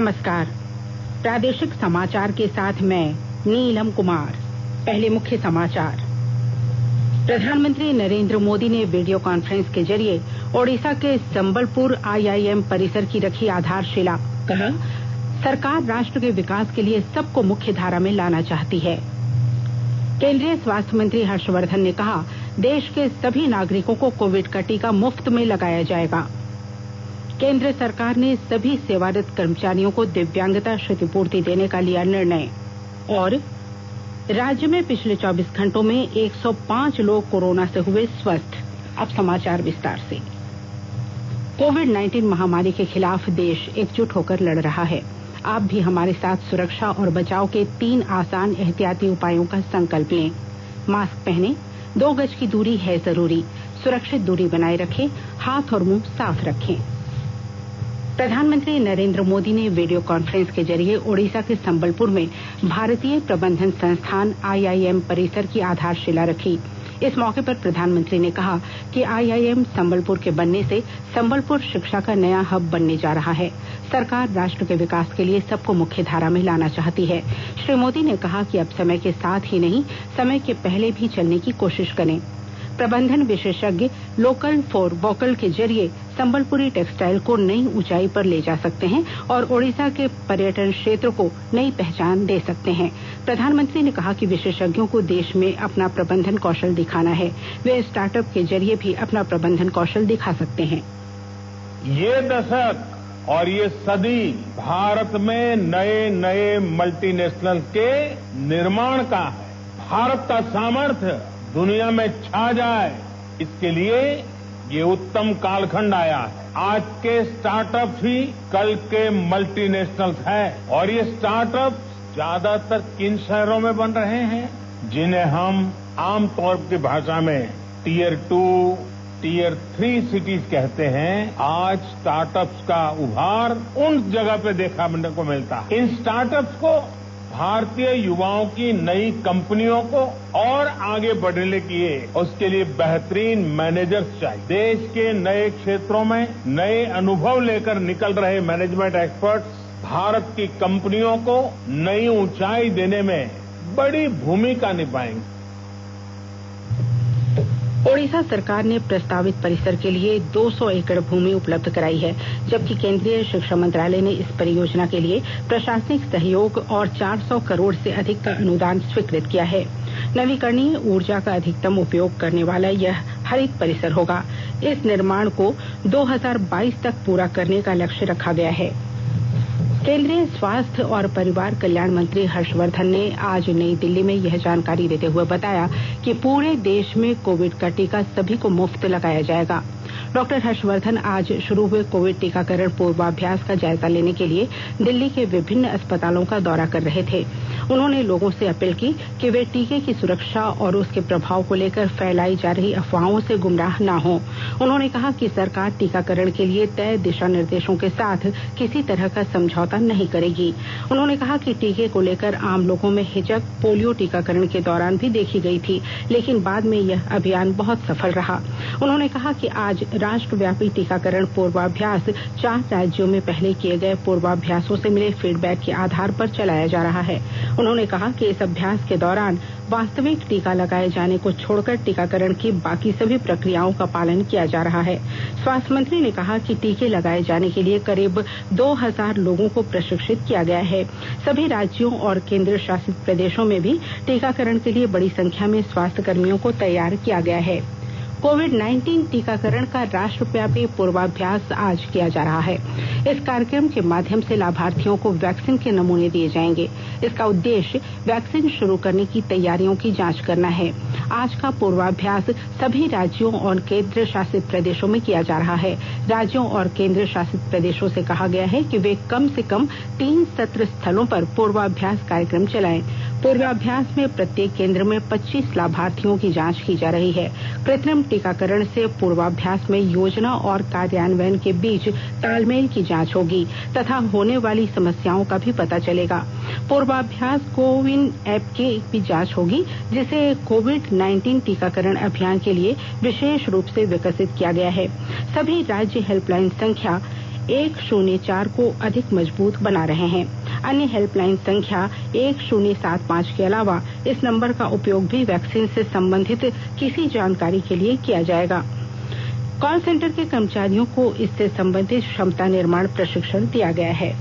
नमस्कार। प्रादेशिक समाचार के साथ मैं नीलम कुमार। पहले मुख्य समाचार। प्रधानमंत्री नरेंद्र मोदी ने वीडियो कॉन्फ्रेंस के जरिए ओडिशा के संबलपुर आईआईएम परिसर की रखी आधारशिला। कहा, सरकार राष्ट्र के विकास के लिए सबको मुख्य धारा में लाना चाहती है। केंद्रीय स्वास्थ्य मंत्री हर्षवर्धन ने कहा, देश के सभी नागरिकों को कोविड का टीका मुफ्त में लगाया जाएगा। केंद्र सरकार ने सभी सेवारत कर्मचारियों को दिव्यांगता क्षतिपूर्ति देने का लिया निर्णय। और राज्य में पिछले 24 घंटों में 105 लोग कोरोना से हुए स्वस्थ। अब समाचार विस्तार से। कोविड-19 महामारी के खिलाफ देश एकजुट होकर लड़ रहा है। आप भी हमारे साथ सुरक्षा और बचाव के 3 आसान एहतियाती उपायों का संकल्प लें। मास्क पहनें, 2 गज की दूरी है जरूरी, सुरक्षित दूरी बनाए रखें, हाथ और मुंह साफ रखें। प्रधानमंत्री नरेंद्र मोदी ने वीडियो कॉन्फ्रेंस के जरिए ओडिशा के संबलपुर में भारतीय प्रबंधन संस्थान आईआईएम परिसर की आधारशिला रखी। इस मौके पर प्रधानमंत्री ने कहा कि आईआईएम संबलपुर के बनने से संबलपुर शिक्षा का नया हब बनने जा रहा है। सरकार राष्ट्र के विकास के लिए सबको मुख्य धारा में लाना चाहती है। श्री मोदी ने कहा कि अब समय के साथ ही नहीं, समय के पहले भी चलने की कोशिश करें। प्रबंधन विशेषज्ञ लोकल फॉर वोकल के जरिए संबलपुरी टेक्सटाइल को नई ऊंचाई पर ले जा सकते हैं और ओडिशा के पर्यटन क्षेत्र को नई पहचान दे सकते हैं। प्रधानमंत्री ने कहा कि विशेषज्ञों को देश में अपना प्रबंधन कौशल दिखाना है। वे स्टार्टअप के जरिए भी अपना प्रबंधन कौशल दिखा सकते हैं। ये दशक और ये सदी भारत में नए नए मल्टीनेशनल के निर्माण का है। भारत का सामर्थ्य दुनिया में छा जाए, इसके लिए ये उत्तम कालखंड आया है। आज के स्टार्टअप्स ही कल के मल्टीनेशनल्स हैं और ये स्टार्टअप्स ज्यादातर किन शहरों में बन रहे हैं, जिन्हें हम आमतौर की भाषा में टीयर 2, टीयर 3 सिटीज कहते हैं। आज स्टार्टअप्स का उभार उन जगह पे देखने को मिलता है। इन स्टार्टअप्स को भारतीय युवाओं की नई कंपनियों को और आगे बढ़ने के लिए उसके लिए बेहतरीन मैनेजर्स चाहिए। देश के नए क्षेत्रों में नए अनुभव लेकर निकल रहे मैनेजमेंट एक्सपर्ट्स भारत की कंपनियों को नई ऊंचाई देने में बड़ी भूमिका निभाएंगे। ओडिशा सरकार ने प्रस्तावित परिसर के लिए 200 एकड़ भूमि उपलब्ध कराई है, जबकि केंद्रीय शिक्षा मंत्रालय ने इस परियोजना के लिए प्रशासनिक सहयोग और 400 करोड़ से अधिक का अनुदान स्वीकृत किया है। नवीकरणीय ऊर्जा का अधिकतम उपयोग करने वाला यह हरित परिसर होगा। इस निर्माण को 2022 तक पूरा करने का लक्ष्य रखा गया है। केंद्रीय स्वास्थ्य और परिवार कल्याण मंत्री हर्षवर्धन ने आज नई दिल्ली में यह जानकारी देते हुए बताया कि पूरे देश में कोविड का टीका सभी को मुफ्त लगाया जाएगा। डॉक्टर हर्षवर्धन आज शुरू हुए कोविड टीकाकरण पूर्वाभ्यास का जायजा लेने के लिए दिल्ली के विभिन्न अस्पतालों का दौरा कर रहे थे। उन्होंने लोगों से अपील की कि वे टीके की सुरक्षा और उसके प्रभाव को लेकर फैलाई जा रही अफवाहों से गुमराह न हों। उन्होंने कहा कि सरकार टीकाकरण के लिए तय दिशा निर्देशों के साथ किसी तरह का समझौता नहीं करेगी। उन्होंने कहा कि टीके को लेकर आम लोगों में हिचक पोलियो टीकाकरण के दौरान भी देखी गई थी, लेकिन बाद में यह अभियान बहुत सफल रहा। उन्होंने कहा कि आज राष्ट्रव्यापी टीकाकरण पूर्वाभ्यास 4 राज्यों में पहले किए गए पूर्वाभ्यासों से मिले फीडबैक के आधार पर चलाया जा रहा है। उन्होंने कहा कि इस अभ्यास के दौरान वास्तविक टीका लगाए जाने को छोड़कर टीकाकरण की बाकी सभी प्रक्रियाओं का पालन किया जा रहा है। स्वास्थ्य मंत्री ने कहा कि टीके लगाए जाने के लिए करीब 2000 लोगों को प्रशिक्षित किया गया है। सभी राज्यों और केंद्र शासित प्रदेशों में भी टीकाकरण के लिए बड़ी संख्या में स्वास्थ्य कर्मियों को तैयार किया गया है। कोविड-19 टीकाकरण का राष्ट्रव्यापी पूर्वाभ्यास आज किया जा रहा है। इस कार्यक्रम के माध्यम से लाभार्थियों को वैक्सीन के नमूने दिए जाएंगे। इसका उद्देश्य वैक्सीन शुरू करने की तैयारियों की जांच करना है। आज का पूर्वाभ्यास सभी राज्यों और केंद्र शासित प्रदेशों में किया जा रहा है। राज्यों और केंद्र शासित प्रदेशों से कहा गया है कि वे कम से कम 3 सत्र स्थलों पर पूर्वाभ्यास कार्यक्रम चलाएं। पूर्वाभ्यास में प्रत्येक केंद्र में 25 लाभार्थियों की जांच की जा रही है। कृत्रिम टीकाकरण से पूर्वाभ्यास में योजना और कार्यान्वयन के बीच तालमेल की जांच होगी तथा होने वाली समस्याओं का भी पता चलेगा। पूर्वाभ्यास कोविन ऐप की भी जांच होगी, जिसे कोविड-19 टीकाकरण अभियान के लिए विशेष रूप से विकसित किया गया है। सभी राज्य हेल्पलाइन संख्या 104 को अधिक मजबूत बना रहे हैं। अन्य हेल्पलाइन संख्या 1075 के अलावा इस नंबर का उपयोग भी वैक्सीन से संबंधित किसी जानकारी के लिए किया जाएगा। कॉल सेंटर के कर्मचारियों को इससे संबंधित क्षमता निर्माण प्रशिक्षण दिया गया है।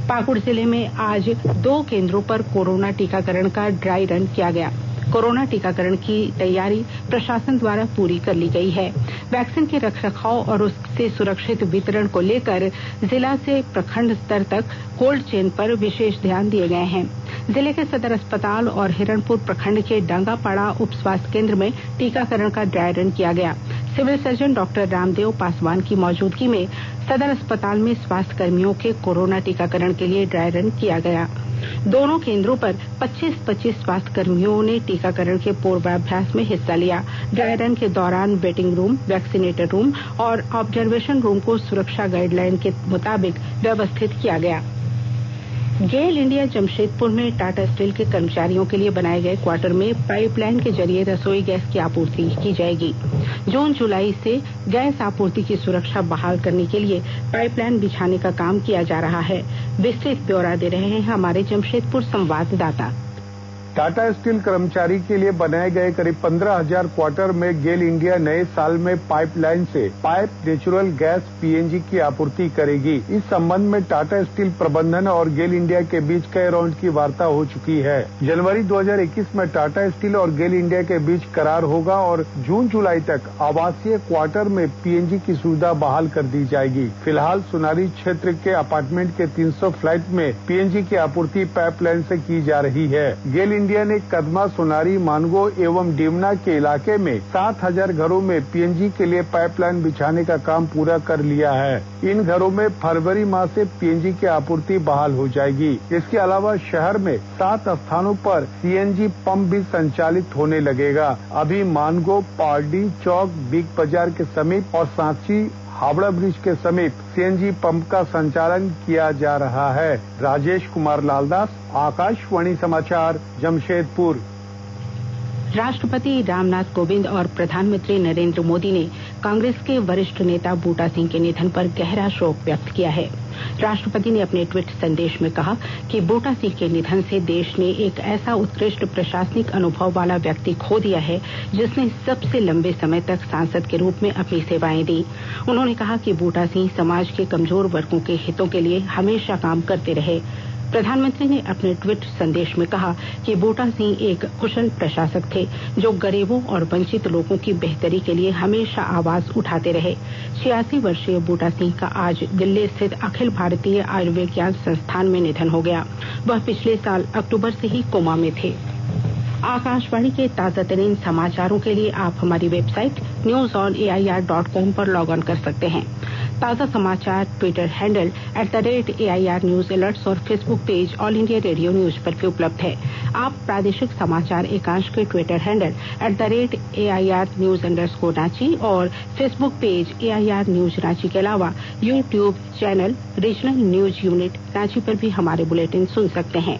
पाकुड़ जिले में आज 2 केंद्रों पर कोरोना टीकाकरण का ड्राई रन किया गया। कोरोना टीकाकरण की तैयारी प्रशासन द्वारा पूरी कर ली गई है। वैक्सीन के रखरखाव और उससे सुरक्षित वितरण को लेकर जिला से प्रखंड स्तर तक कोल्ड चेन पर विशेष ध्यान दिए गए हैं। जिले के सदर अस्पताल और हिरणपुर प्रखंड के डांगापाड़ा उप स्वास्थ्य केंद्र में टीकाकरण का ड्राई रन किया गया। Civil surgeon doctor Ramdev Paswan की मौजूदगी में सदर अस्पताल में स्वास्थ्य कर्मियों के कोरोना टीकाकरण के लिए ड्राई रन किया गया। दोनों केंद्रों पर 25-25 स्वास्थ्य कर्मियों ने टीकाकरण के पूर्वाभ्यास में हिस्सा लिया। ड्राई रन के दौरान वेटिंग रूम, वैक्सीनेटर रूम और ऑब्जर्वेशन रूम को सुरक्षा गाइडलाइन के मुताबिक व्यवस्थित किया गया। गेल इंडिया जमशेदपुर में टाटा स्टील के कर्मचारियों के लिए बनाए गए क्वार्टर में पाइपलाइन के जरिए रसोई गैस की आपूर्ति की जाएगी। जून-जुलाई से गैस आपूर्ति की सुरक्षा बहाल करने के लिए पाइपलाइन बिछाने का काम किया जा रहा है। विस्तृत ब्यौरा दे रहे हैं हमारे जमशेदपुर संवाददाता। टाटा स्टील कर्मचारी के लिए बनाए गए करीब 15,000 क्वार्टर में गेल इंडिया नए साल में पाइपलाइन से पाइप नेचुरल गैस पीएनजी की आपूर्ति करेगी। इस संबंध में टाटा स्टील प्रबंधन और गेल इंडिया के बीच कई राउंड की वार्ता हो चुकी है। जनवरी 2021 में टाटा स्टील और गेल इंडिया के बीच करार होगा और जून-जुलाई तक आवासीय क्वार्टर में पीएनजी की सुविधा बहाल कर दी जाएगी। फिलहाल सोनारी क्षेत्र के अपार्टमेंट के 300 फ्लैट में पीएनजी की आपूर्ति पाइपलाइन से की जा रही है। गेल इंडिया ने कदमा, सोनारी, मानगो एवं डेमना के इलाके में 7,000 घरों में पीएनजी के लिए पाइपलाइन बिछाने का काम पूरा कर लिया है। इन घरों में फरवरी माह से पीएनजी की आपूर्ति बहाल हो जाएगी। इसके अलावा शहर में 7 स्थानों पर सीएनजी पंप भी संचालित होने लगेगा। अभी मानगो, पारडी चौक, बिग बाजार के समीप और सांची हावड़ा ब्रिज के समीप सीएनजी पंप का संचालन किया जा रहा है। राजेश कुमार लालदास, आकाशवाणी समाचार, जमशेदपुर। राष्ट्रपति रामनाथ कोविंद और प्रधानमंत्री नरेंद्र मोदी ने कांग्रेस के वरिष्ठ नेता बूटा सिंह के निधन पर गहरा शोक व्यक्त किया है। राष्ट्रपति ने अपने ट्वीट संदेश में कहा कि बूटा सिंह के निधन से देश ने एक ऐसा उत्कृष्ट प्रशासनिक अनुभव वाला व्यक्ति खो दिया है जिसने सबसे लंबे समय तक सांसद के रूप में अपनी सेवाएं दी। उन्होंने कहा कि बूटा सिंह समाज के कमजोर वर्गों के हितों के लिए हमेशा काम करते रहे। प्रधानमंत्री ने अपने ट्वीट संदेश में कहा कि बूटा सिंह एक कुशल प्रशासक थे जो गरीबों और वंचित लोगों की बेहतरी के लिए हमेशा आवाज उठाते रहे। 86 वर्षीय बूटा सिंह का आज दिल्ली स्थित अखिल भारतीय आयुर्विज्ञान संस्थान में निधन हो गया। वह पिछले साल अक्टूबर से ही कोमा में थे। आकाशवाणी के ताजातरीन समाचारों के लिए आप हमारी वेबसाइट newsonair.com पर लॉग ऑन कर सकते हैं। ताजा समाचार Twitter handle @AIR news alerts और Facebook page all India radio news पर भी उपलब्ध है। आप प्रादेशिक समाचार एकांश के Twitter handle @AIR news _Ranchi और Facebook page AIR news Ranchi के अलावा YouTube channel regional news unit Ranchi पर भी हमारे बुलेटिन सुन सकते हैं।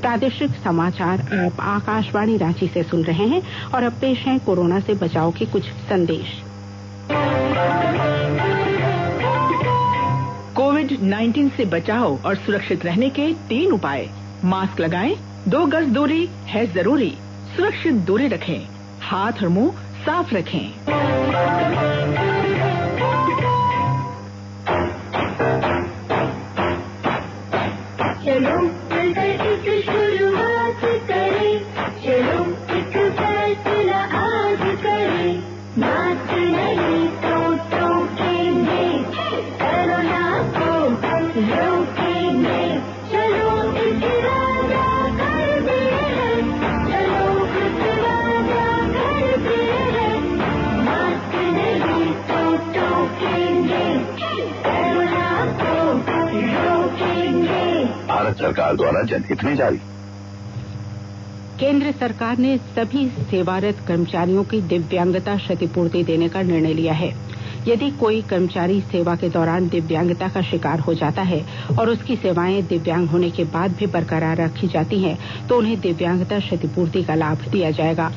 प्रादेशिक समाचार आप आकाशवाणी रांची से सुन रहे हैं और अब पेश है कोरोना से बचाव के कुछ संदेश। कोविड-19 से बचाव और सुरक्षित रहने के 3 उपाय। मास्क लगाएं, 2 गज दूरी है जरूरी, सुरक्षित दूरी रखें, हाथ और मुंह साफ रखें। चलो मिलकर एक शुरुआत करें, चलो एक फैसला आज करें, मास्क नहीं तो टोकेंगे, कोरोना को रोकेंगे, चलो एक वादा करते हैं, चलो एक वादा करते हैं, मास्क नहीं तो टोकेंगे, कोरोना को रोकेंगे। भारत सरकार द्वारा जनहित में जारी। केंद्र सरकार ने सभी सेवारत कर्मचारियों की दिव्यांगता क्षतिपूर्ति देने का निर्णय लिया है। यदि कोई कर्मचारी सेवा के दौरान दिव्यांगता का शिकार हो जाता है और उसकी सेवाएं दिव्यांग होने के बाद भी बरकरार रखी जाती हैं, तो उन्हें दिव्यांगता क्षतिपूर्ति का लाभ दिया जाएगा।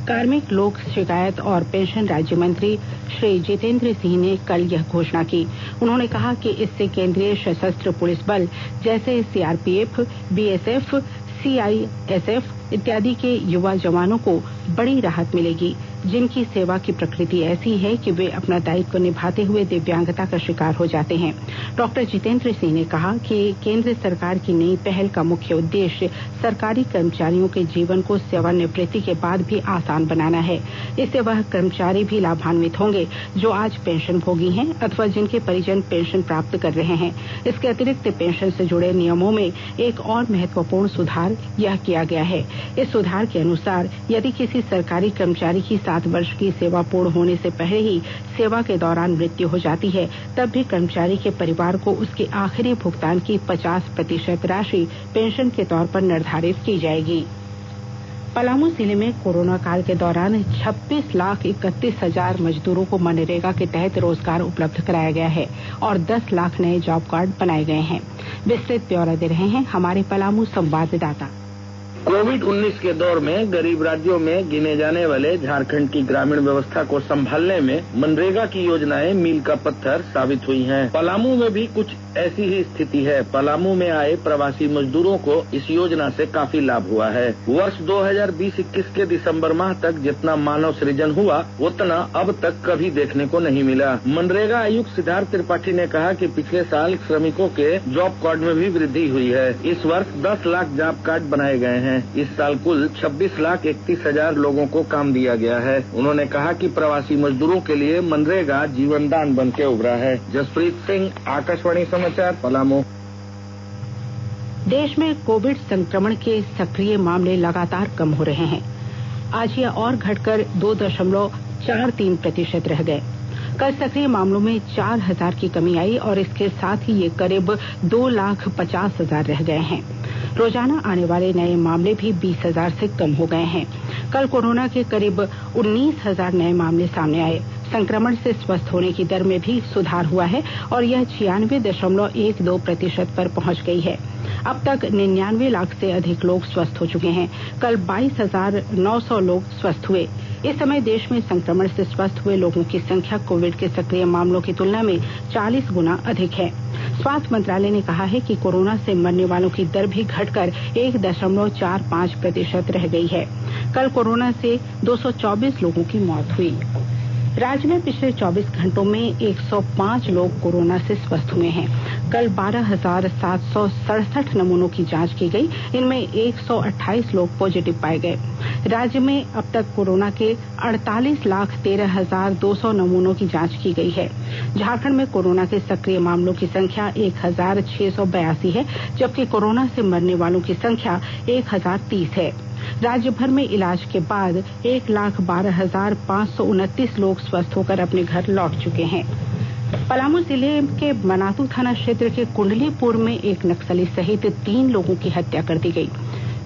कार्मिक लोक शिकायत और पेंशन राज्य मंत्री श्री जितेंद्र सिंह ने कल यह घोषणा की। उन्होंने कहा कि इससे केंद्रीय सशस्त्र पुलिस बल जैसे सीआरपीएफ, बीएसएफ, सीआईएसएफ इत्यादि के युवा जवानों को बड़ी राहत मिलेगी, जिनकी सेवा की प्रकृति ऐसी है कि वे अपना दायित्व निभाते हुए दिव्यांगता का शिकार हो जाते हैं। डॉक्टर जितेंद्र सिंह ने कहा कि केंद्र सरकार की नई पहल का मुख्य उद्देश्य सरकारी कर्मचारियों के जीवन को सेवानिवृत्ति के बाद भी आसान बनाना है। इससे वह कर्मचारी भी लाभान्वित होंगे जो आज पेंशन भोगी हैं अथवा जिनके परिजन पेंशन प्राप्त कर रहे हैं। इसके अतिरिक्त पेंशन से जुड़े नियमों में एक और महत्वपूर्ण सुधार यह किया गया है। इस सुधार के अनुसार यदि किसी सरकारी कर्मचारी की 7 वर्ष की सेवा पूर्ण होने से पहले ही सेवा के दौरान मृत्यु हो जाती है, तब भी कर्मचारी के परिवार को उसके आखिरी भुगतान की 50% राशि पेंशन के तौर पर निर्धारित की जाएगी। पलामू जिले में कोरोना काल के दौरान 26,31,000 मजदूरों को मनरेगा के तहत रोजगार उपलब्ध कराया गया है और 10 लाख नए जॉब कार्ड बनाए गए हैं। विस्तृत ब्यौरा दे रहे हैं हमारे पलामू संवाददाता। कोविड-19 के दौर में गरीब राज्यों में गिने जाने वाले झारखंड की ग्रामीण व्यवस्था को संभालने में मनरेगा की योजनाएं मील का पत्थर साबित हुई हैं। पलामू में भी कुछ ऐसी ही स्थिति है। पलामू में आए प्रवासी मजदूरों को इस योजना से काफी लाभ हुआ है। वर्ष 2020-21 के दिसंबर माह तक जितना मानव सृजन हुआ उतना अब तक कभी देखने को नहीं मिला। मनरेगा आयुक्त सिद्धार्थ त्रिपाठी ने कहा कि पिछले साल श्रमिकों के जॉब कार्ड में भी वृद्धि हुई है। इस वर्ष 10 लाख जॉब कार्ड बनाए गए हैं। इस साल कुल 26,31,000 लोगों को काम दिया गया है। उन्होंने कहा कि प्रवासी मजदूरों के लिए मनरेगा जीवनदान बन के उभरा है। जसप्रीत सिंह, आकाशवाणी समाचार, पलामू। देश में कोविड संक्रमण के सक्रिय मामले लगातार कम हो रहे हैं। आज यह और घटकर 2.43% रह गए। कल सक्रिय मामलों में 4,000 की कमी आई और इसके साथ ही ये करीब 2,50,000 रह गए हैं। रोजाना आने वाले नए मामले भी 20,000 से कम हो गए हैं। कल कोरोना के करीब 19,000 नए मामले सामने आए। संक्रमण से स्वस्थ होने की दर में भी सुधार हुआ है और यह 96.12% पर पहुंच गई है। अब तक 99 लाख से अधिक लोग स्वस्थ हो चुके हैं। कल 22,900 लोग स्वस्थ हुए। इस समय देश में संक्रमण से स्वस्थ हुए लोगों की संख्या कोविड के सक्रिय मामलों की तुलना में 40 गुना अधिक है। स्वास्थ्य मंत्रालय ने कहा है कि कोरोना से मरने वालों की दर भी घटकर 1.45% रह गई है। कल कोरोना से 224 लोगों की मौत हुई। राज्य में पिछले 24 घंटों में 105 लोग कोरोना से स्वस्थ हुए हैं। कल 12,767 नमूनों की जांच की गई। इनमें 128 लोग पॉजिटिव पाए गए। राज्य में अब तक कोरोना के 48,13,200 नमूनों की जांच की गई है। झारखंड में कोरोना के सक्रिय मामलों की संख्या 1,682 है, जबकि कोरोना से मरने वालों की संख्या 1,030 है। राज्य भर में इलाज के बाद 1,12,529 लोग स्वस्थ होकर अपने घर लौट चुके हैं। पलामू जिले के मनातू थाना क्षेत्र के कुंडलीपुर में एक नक्सली सहित 3 लोगों की हत्या कर दी गई।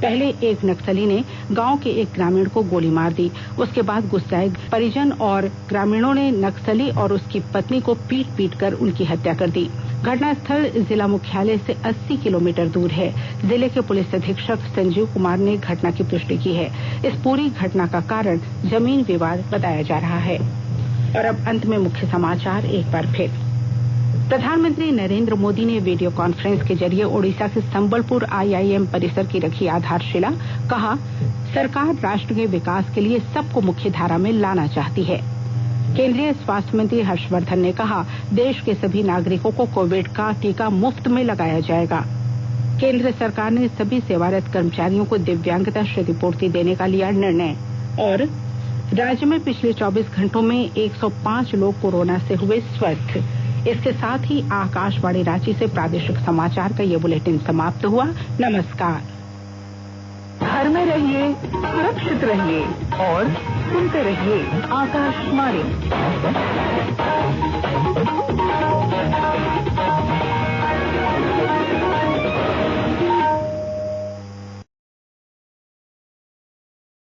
पहले एक नक्सली ने गांव के एक ग्रामीण को गोली मार दी। उसके बाद गुस्साए परिजन और ग्रामीणों ने नक्सली और उसकी पत्नी को पीट कर उनकी हत्या कर दी। घटनास्थल जिला मुख्यालय से 80 किलोमीटर दूर है। जिले के पुलिस अधीक्षक संजीव कुमार ने घटना की पुष्टि की है। इस पूरी घटना का कारण जमीन विवाद बताया जा रहा है। और अब अंत में मुख्य समाचार एक बार फिर। प्रधानमंत्री नरेंद्र मोदी ने वीडियो कॉन्फ्रेंस के जरिए ओडिशा के संबलपुर IIM परिसर की रखी आधारशिला। कहा, सरकार राष्ट्र के विकास के लिए सबको मुख्यधारा में लाना चाहती है। केंद्रीय स्वास्थ्य मंत्री हर्षवर्धन ने कहा, देश के सभी नागरिकों को कोविड का टीका मुफ्त में लगाया जाएगा। केंद्र सरकार ने सभी सेवारत कर्मचारियों को दिव्यांगता क्षतिपूर्ति देने का लिया निर्णय। और राज्य में पिछले 24 घंटों में 105 लोग कोरोना से हुए स्वस्थ। इसके साथ ही आकाशवाणी रांची से प्रादेशिक समाचार का ये बुलेटिन समाप्त हुआ। नमस्कार। घर में रहिए, सुरक्षित रहिए और सुनते रहिए आकाशवाणी।